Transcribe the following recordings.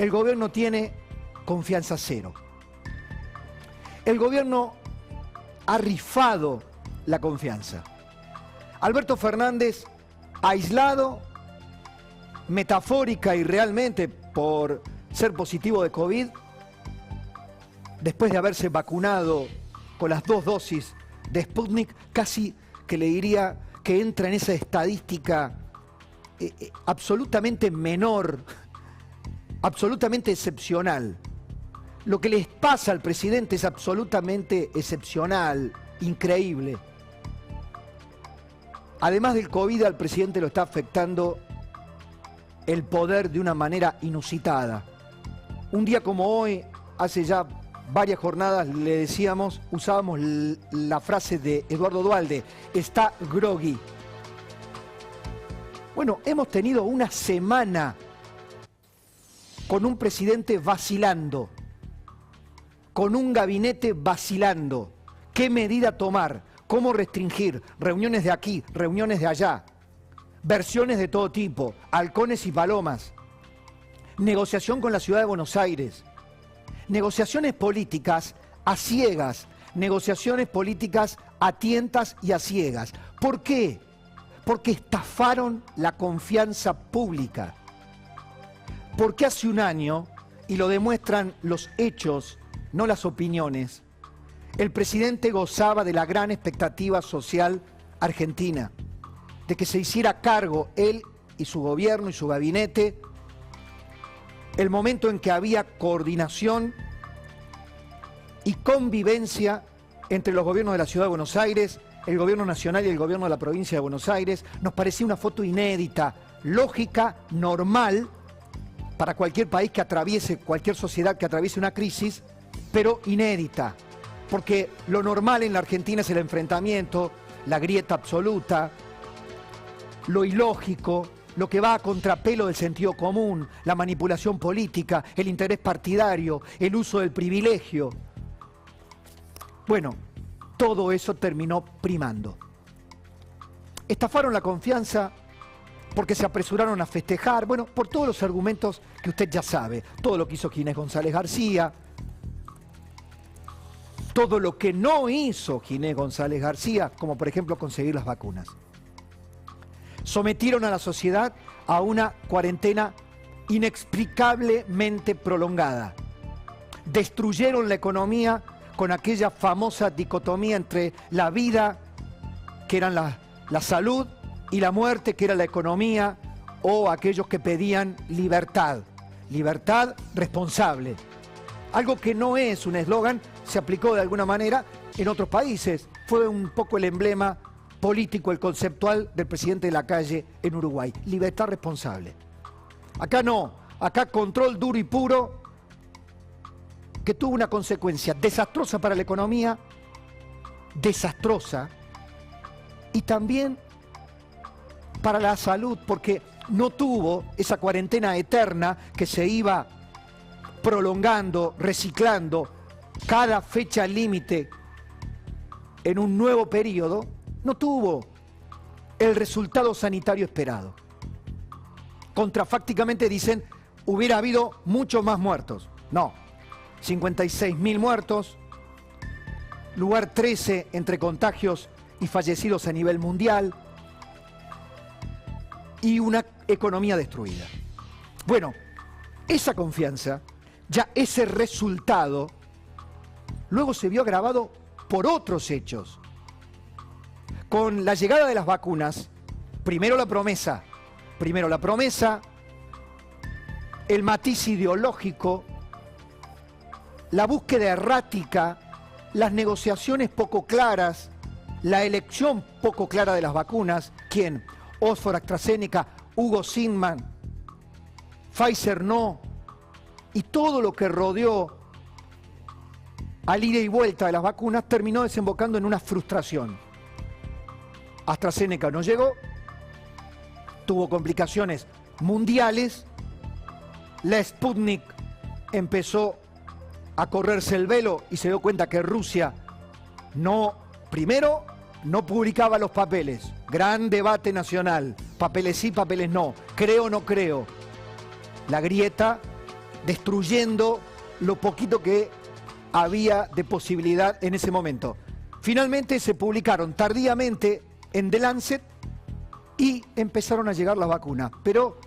El gobierno tiene confianza cero. El gobierno ha rifado la confianza. Alberto Fernández, aislado, metafórica y realmente por ser positivo de COVID, después de haberse vacunado con las 2 dosis de Sputnik, casi que le diría que entra en esa estadística absolutamente menor, absolutamente excepcional. Lo que les pasa al presidente es absolutamente excepcional, increíble. Además del COVID, al presidente lo está afectando el poder de una manera inusitada. Un día como hoy, hace ya varias jornadas, le decíamos, usábamos la frase de Eduardo Duhalde, está groggy. Bueno, hemos tenido una semana con un presidente vacilando, con un gabinete vacilando. ¿Qué medida tomar? ¿Cómo restringir? Reuniones de aquí, reuniones de allá, versiones de todo tipo, halcones y palomas, negociación con la ciudad de Buenos Aires, negociaciones políticas a ciegas, negociaciones políticas a tientas y a ciegas. ¿Por qué? Porque estafaron la confianza pública. Porque hace un año, y lo demuestran los hechos, no las opiniones, el presidente gozaba de la gran expectativa social argentina, de que se hiciera cargo él y su gobierno y su gabinete, el momento en que había coordinación y convivencia entre los gobiernos de la Ciudad de Buenos Aires, el gobierno nacional y el gobierno de la provincia de Buenos Aires. Nos parecía una foto inédita, lógica, normal, para cualquier país que atraviese, cualquier sociedad que atraviese una crisis, pero inédita. Porque lo normal en la Argentina es el enfrentamiento, la grieta absoluta, lo ilógico, lo que va a contrapelo del sentido común, la manipulación política, el interés partidario, el uso del privilegio. Bueno, todo eso terminó primando. Estafaron la confianza porque se apresuraron a festejar, bueno, por todos los argumentos que usted ya sabe, todo lo que hizo Ginés González García, todo lo que no hizo Ginés González García, como por ejemplo conseguir las vacunas. Sometieron a la sociedad a una cuarentena inexplicablemente prolongada. Destruyeron la economía con aquella famosa dicotomía entre la vida, que eran la salud, y la muerte, que era la economía, o aquellos que pedían libertad. Libertad responsable. Algo que no es un eslogan, se aplicó de alguna manera en otros países. Fue un poco el emblema político, el conceptual del presidente Lacalle en Uruguay. Libertad responsable. Acá no, acá control duro y puro, que tuvo una consecuencia desastrosa para la economía, desastrosa, y también para la salud, porque no tuvo esa cuarentena eterna que se iba prolongando, reciclando, cada fecha límite en un nuevo periodo, no tuvo el resultado sanitario esperado. Contrafácticamente dicen, hubiera habido muchos más muertos. No, 56.000 muertos, lugar 13 entre contagios y fallecidos a nivel mundial, y una economía destruida. Bueno, esa confianza, ya ese resultado, luego se vio agravado por otros hechos. Con la llegada de las vacunas, primero la promesa, el matiz ideológico, la búsqueda errática, las negociaciones poco claras, la elección poco clara de las vacunas. ¿Quién? Oxford, AstraZeneca, Hugo Zimmermann, Pfizer no, y todo lo que rodeó al ida y vuelta de las vacunas terminó desembocando en una frustración. AstraZeneca no llegó, tuvo complicaciones mundiales, la Sputnik empezó a correrse el velo y se dio cuenta que Rusia primero no publicaba los papeles, gran debate nacional, papeles sí, papeles no, creo o no creo. La grieta destruyendo lo poquito que había de posibilidad en ese momento. Finalmente se publicaron tardíamente en The Lancet y empezaron a llegar las vacunas, pero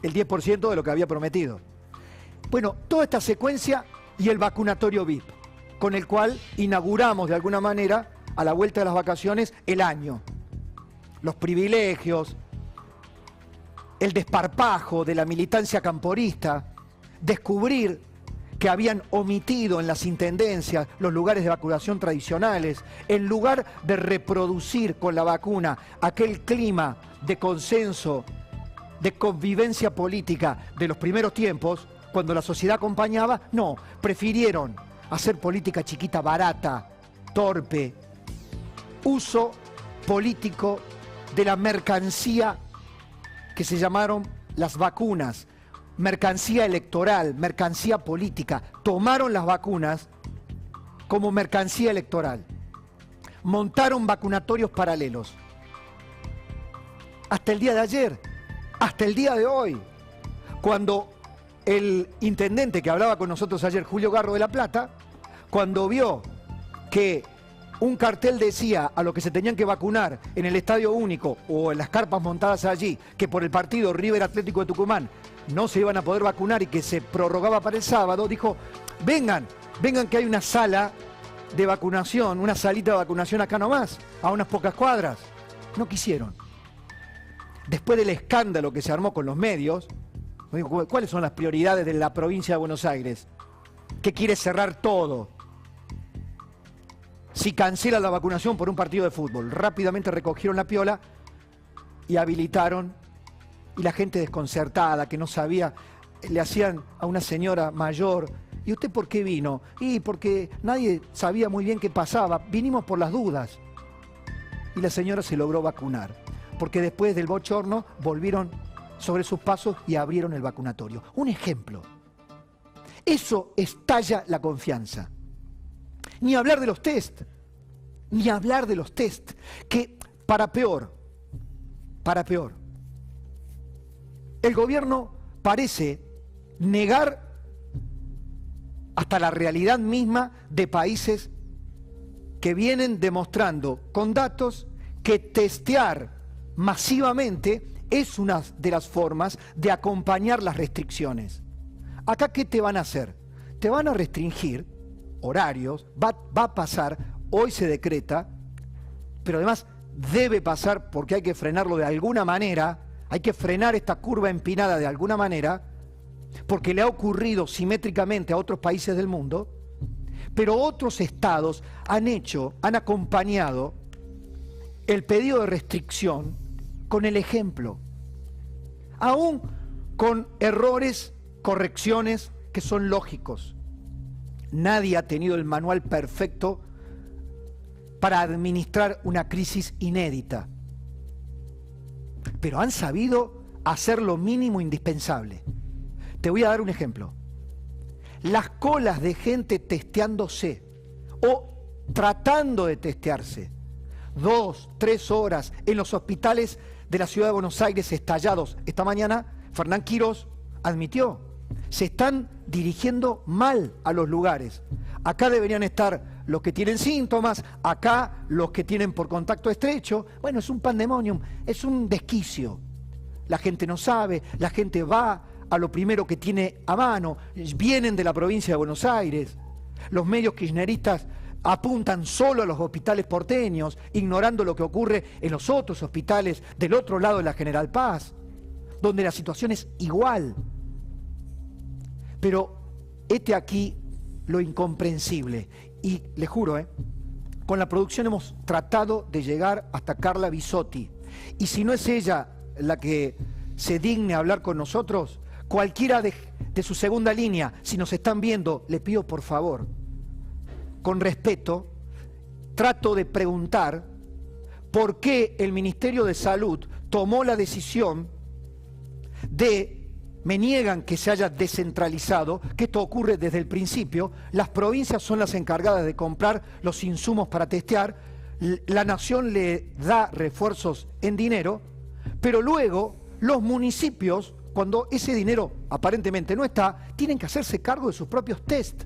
el 10% de lo que había prometido. Bueno, toda esta secuencia y el vacunatorio VIP, con el cual inauguramos de alguna manera, a la vuelta de las vacaciones, el año. Los privilegios, el desparpajo de la militancia camporista, descubrir que habían omitido en las intendencias los lugares de vacunación tradicionales, en lugar de reproducir con la vacuna aquel clima de consenso, de convivencia política de los primeros tiempos, cuando la sociedad acompañaba, no, prefirieron hacer política chiquita, barata, torpe, uso político de la mercancía que se llamaron las vacunas, mercancía electoral, mercancía política. Tomaron las vacunas como mercancía electoral. Montaron vacunatorios paralelos. Hasta el día de ayer, hasta el día de hoy, cuando el intendente que hablaba con nosotros ayer, Julio Garro de La Plata, cuando vio que un cartel decía a los que se tenían que vacunar en el Estadio Único o en las carpas montadas allí, que por el partido River Atlético de Tucumán no se iban a poder vacunar y que se prorrogaba para el sábado, dijo, vengan que hay una sala de vacunación, una salita de vacunación acá nomás, a unas pocas cuadras. No quisieron. Después del escándalo que se armó con los medios, ¿cuáles son las prioridades de la provincia de Buenos Aires? Que quiere cerrar todo. Si cancela la vacunación por un partido de fútbol, rápidamente recogieron la piola y habilitaron, y la gente desconcertada, que no sabía, le hacían a una señora mayor, ¿y usted por qué vino? Y porque nadie sabía muy bien qué pasaba, vinimos por las dudas. Y la señora se logró vacunar, porque después del bochorno volvieron sobre sus pasos y abrieron el vacunatorio. Un ejemplo. Eso estalla la confianza. Ni hablar de los test, ni hablar de los test, que para peor, el gobierno parece negar hasta la realidad misma de países que vienen demostrando con datos que testear masivamente es una de las formas de acompañar las restricciones. Acá, ¿qué te van a hacer? Te van a restringir horarios, va a pasar, hoy se decreta, pero además debe pasar porque hay que frenarlo de alguna manera, hay que frenar esta curva empinada de alguna manera, porque le ha ocurrido simétricamente a otros países del mundo, pero otros estados han acompañado el pedido de restricción con el ejemplo, aún con errores, correcciones que son lógicos. Nadie ha tenido el manual perfecto para administrar una crisis inédita, pero han sabido hacer lo mínimo indispensable. Te voy a dar un ejemplo. Las colas de gente testeándose o tratando de testearse, 2, 3 horas en los hospitales de la ciudad de Buenos Aires estallados. Esta mañana Fernán Quirós admitió, se están dirigiendo mal a los lugares. Acá deberían estar los que tienen síntomas, acá los que tienen por contacto estrecho. Bueno, es un pandemonium, es un desquicio. La gente no sabe, la gente va a lo primero que tiene a mano, vienen de la provincia de Buenos Aires. Los medios kirchneristas apuntan solo a los hospitales porteños, ignorando lo que ocurre en los otros hospitales del otro lado de la General Paz, donde la situación es igual. Pero hete aquí lo incomprensible. Y le juro, con la producción hemos tratado de llegar hasta Carla Bisotti. Y si no es ella la que se digne a hablar con nosotros, cualquiera de su segunda línea, si nos están viendo, le pido por favor, con respeto, trato de preguntar por qué el Ministerio de Salud tomó la decisión de, me niegan que se haya descentralizado, que esto ocurre desde el principio, las provincias son las encargadas de comprar los insumos para testear, la nación le da refuerzos en dinero, pero luego los municipios cuando ese dinero aparentemente no está, tienen que hacerse cargo de sus propios test.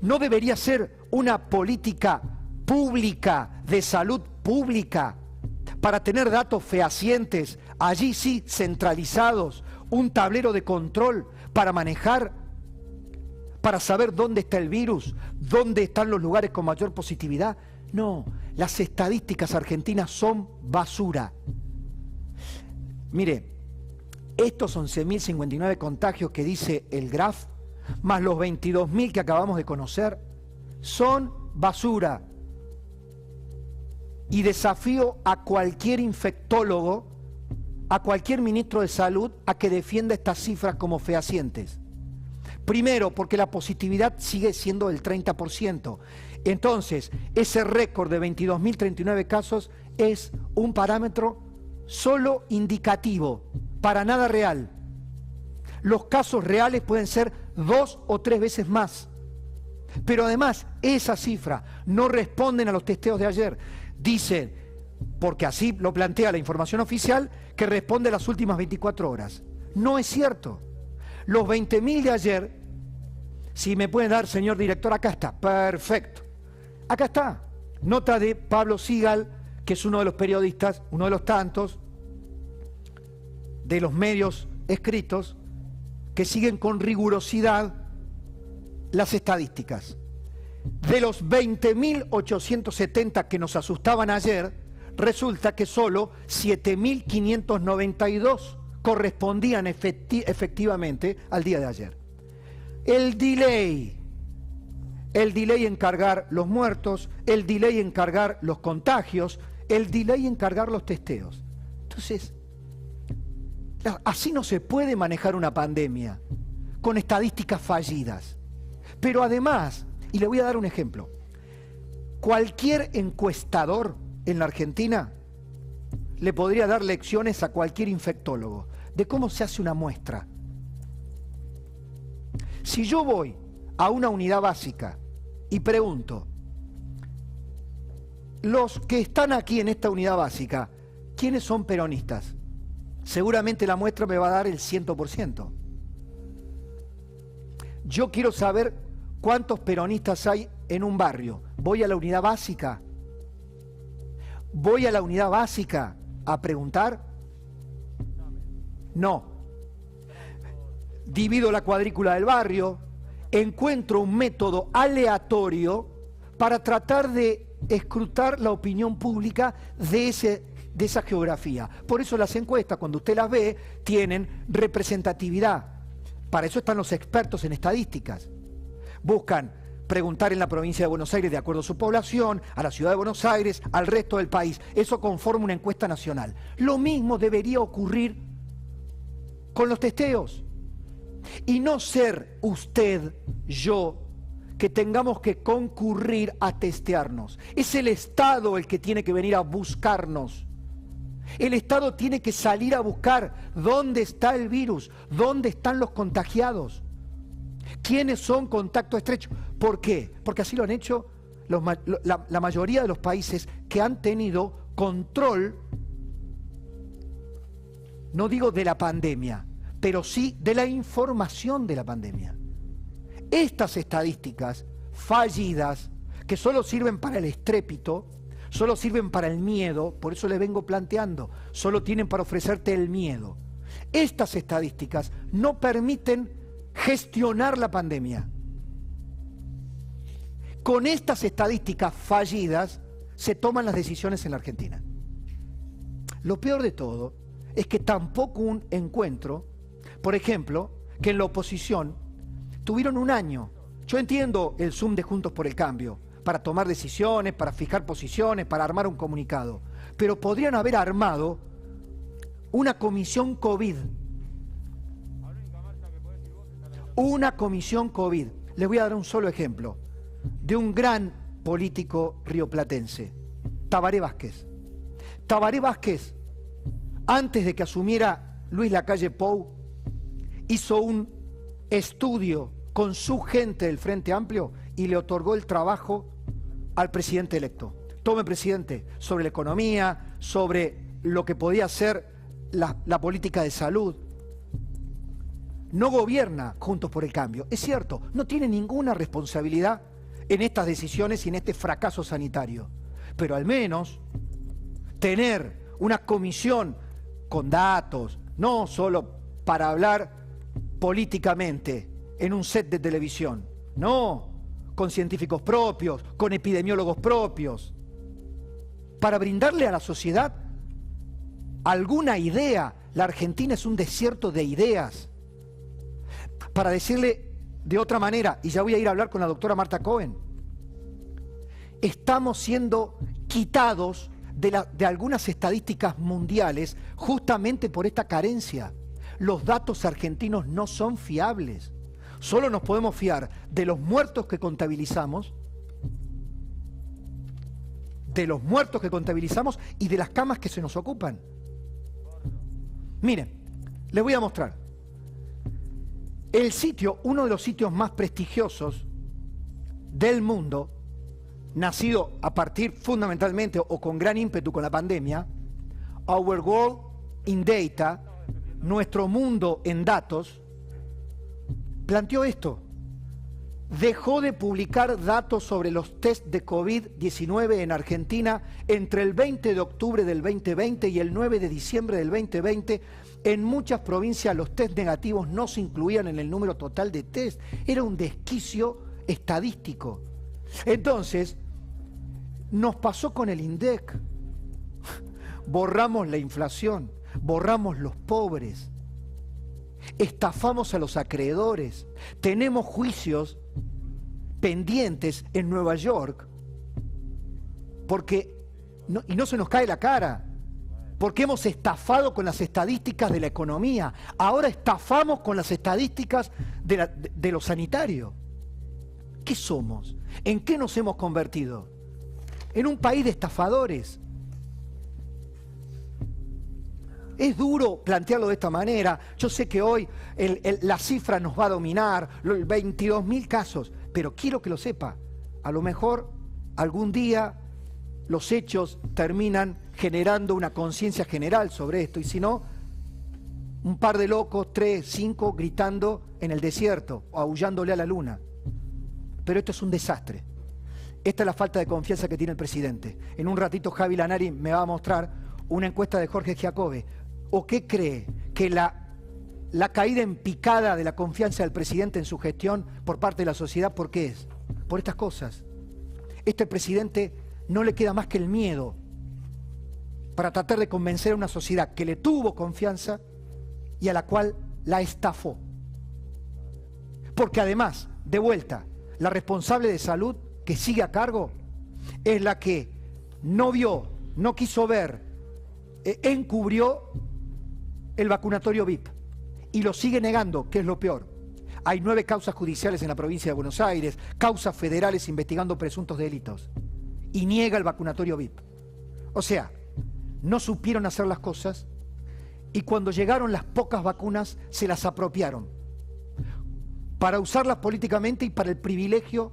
¿No debería ser una política pública, de salud pública, para tener datos fehacientes, allí sí centralizados, un tablero de control para manejar, para saber dónde está el virus, dónde están los lugares con mayor positividad? No, las estadísticas argentinas son basura. Mire, estos 11.059 contagios que dice el GRAF, más los 22.000 que acabamos de conocer, son basura. Y desafío a cualquier infectólogo, a cualquier ministro de salud, a que defienda estas cifras como fehacientes. Primero, porque la positividad sigue siendo del 30%. Entonces, ese récord de 22.039 casos es un parámetro solo indicativo, para nada real. Los casos reales pueden ser 2 o 3 veces más. Pero además, esa cifra no responden a los testeos de ayer. Dicen, porque así lo plantea la información oficial, que responde a las últimas 24 horas. No es cierto. Los 20.000 de ayer, si me pueden dar, señor director, acá está, perfecto. Acá está, nota de Pablo Sigal, que es uno de los periodistas, uno de los tantos, de los medios escritos, que siguen con rigurosidad las estadísticas. De los 20.870 que nos asustaban ayer, resulta que solo 7.592 correspondían efectivamente al día de ayer. El delay en cargar los muertos, el delay en cargar los contagios, el delay en cargar los testeos. Entonces, así no se puede manejar una pandemia, con estadísticas fallidas. Pero además, y le voy a dar un ejemplo, cualquier encuestador en la Argentina le podría dar lecciones a cualquier infectólogo de cómo se hace una muestra. Si yo voy a una unidad básica y pregunto, los que están aquí en esta unidad básica, ¿quiénes son peronistas? Seguramente la muestra me va a dar el 100%. Yo quiero saber cuántos peronistas hay en un barrio. Voy a la unidad básica. ¿Voy a la unidad básica a preguntar? No. Divido la cuadrícula del barrio, encuentro un método aleatorio para tratar de escrutar la opinión pública de esa geografía. Por eso las encuestas, cuando usted las ve, tienen representatividad. Para eso están los expertos en estadísticas. Buscan preguntar en la provincia de Buenos Aires de acuerdo a su población, a la ciudad de Buenos Aires, al resto del país. Eso conforma una encuesta nacional. Lo mismo debería ocurrir con los testeos. Y no ser usted, yo, que tengamos que concurrir a testearnos. Es el Estado el que tiene que venir a buscarnos. El Estado tiene que salir a buscar dónde está el virus, dónde están los contagiados, quiénes son contacto estrecho. ¿Por qué? Porque así lo han hecho la mayoría de los países que han tenido control, no digo de la pandemia, pero sí de la información de la pandemia. Estas estadísticas fallidas, que solo sirven para el estrépito, solo sirven para el miedo, por eso le vengo planteando, solo tienen para ofrecerte el miedo. Estas estadísticas no permiten gestionar la pandemia. Con estas estadísticas fallidas se toman las decisiones en la Argentina. Lo peor de todo es que tampoco un encuentro, por ejemplo, que en la oposición tuvieron un año. Yo entiendo el Zoom de Juntos por el Cambio, para tomar decisiones, para fijar posiciones, para armar un comunicado. Pero podrían haber armado una comisión COVID. Una comisión COVID. Les voy a dar un solo ejemplo de un gran político rioplatense, Tabaré Vázquez. Tabaré Vázquez, antes de que asumiera Luis Lacalle Pou, hizo un estudio con su gente del Frente Amplio y le otorgó el trabajo al presidente electo. Tome, presidente, sobre la economía, sobre lo que podía ser la política de salud. no gobierna Juntos por el Cambio. Es cierto, no tiene ninguna responsabilidad en estas decisiones y en este fracaso sanitario. Pero al menos tener una comisión con datos, no solo para hablar políticamente en un set de televisión, no, con científicos propios, con epidemiólogos propios, para brindarle a la sociedad alguna idea. La Argentina es un desierto de ideas. Para decirle de otra manera, y ya voy a ir a hablar con la doctora Marta Cohen, estamos siendo quitados de algunas estadísticas mundiales justamente por esta carencia. Los datos argentinos no son fiables. Solo nos podemos fiar de los muertos que contabilizamos, y de las camas que se nos ocupan. Miren, les voy a mostrar. El sitio, uno de los sitios más prestigiosos del mundo, nacido a partir fundamentalmente o con gran ímpetu con la pandemia, Our World in Data, nuestro mundo en datos, planteó esto. Dejó de publicar datos sobre los test de COVID-19 en Argentina entre el 20 de octubre del 2020 y el 9 de diciembre del 2020. En muchas provincias los test negativos no se incluían en el número total de test. Era un desquicio estadístico. Entonces, nos pasó con el INDEC. Borramos la inflación, borramos los pobres, estafamos a los acreedores, tenemos juicios pendientes en Nueva York y no se nos cae la cara, porque hemos estafado con las estadísticas de la economía. Ahora estafamos con las estadísticas de lo sanitario. ¿Qué somos? ¿En qué nos hemos convertido? En un país de estafadores. Es duro plantearlo de esta manera. Yo sé que hoy la cifra nos va a dominar, 22.000 casos, pero quiero que lo sepa. A lo mejor algún día los hechos terminan generando una conciencia general sobre esto, y si no, un par de locos, 3, 5, gritando en el desierto o aullándole a la luna. Pero esto es un desastre. Esta es la falta de confianza que tiene el presidente. En un ratito Javi Lanari me va a mostrar una encuesta de Jorge Giacobbe. ¿O qué cree? Que la caída en picada de la confianza del presidente en su gestión por parte de la sociedad, ¿por qué es? Por estas cosas. Este presidente no le queda más que el miedo para tratar de convencer a una sociedad que le tuvo confianza y a la cual la estafó. Porque además, de vuelta, la responsable de salud que sigue a cargo es la que no vio, no quiso ver, encubrió el vacunatorio VIP y lo sigue negando, que es lo peor. Hay 9 causas judiciales en la provincia de Buenos Aires, causas federales investigando presuntos delitos, y niega el vacunatorio VIP. O sea, no supieron hacer las cosas, y cuando llegaron las pocas vacunas se las apropiaron para usarlas políticamente y para el privilegio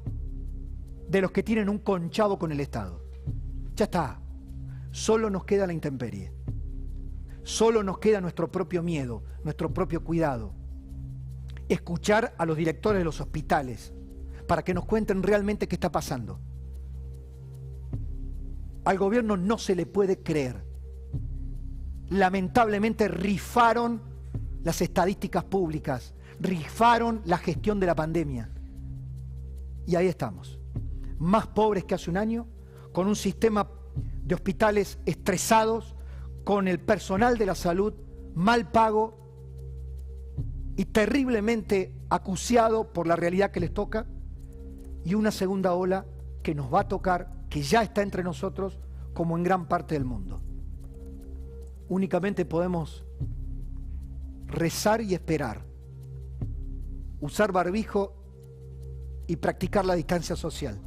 de los que tienen un conchavo con el Estado. Ya está. Solo nos queda la intemperie. Solo nos queda nuestro propio miedo, nuestro propio cuidado. Escuchar a los directores de los hospitales para que nos cuenten realmente qué está pasando. Al gobierno no se le puede creer. Lamentablemente rifaron las estadísticas públicas, rifaron la gestión de la pandemia. Y ahí estamos, más pobres que hace un año, con un sistema de hospitales estresados, con el personal de la salud mal pago y terriblemente acuciado por la realidad que les toca, y una segunda ola que nos va a tocar, que ya está entre nosotros, como en gran parte del mundo. Únicamente podemos rezar y esperar, usar barbijo y practicar la distancia social.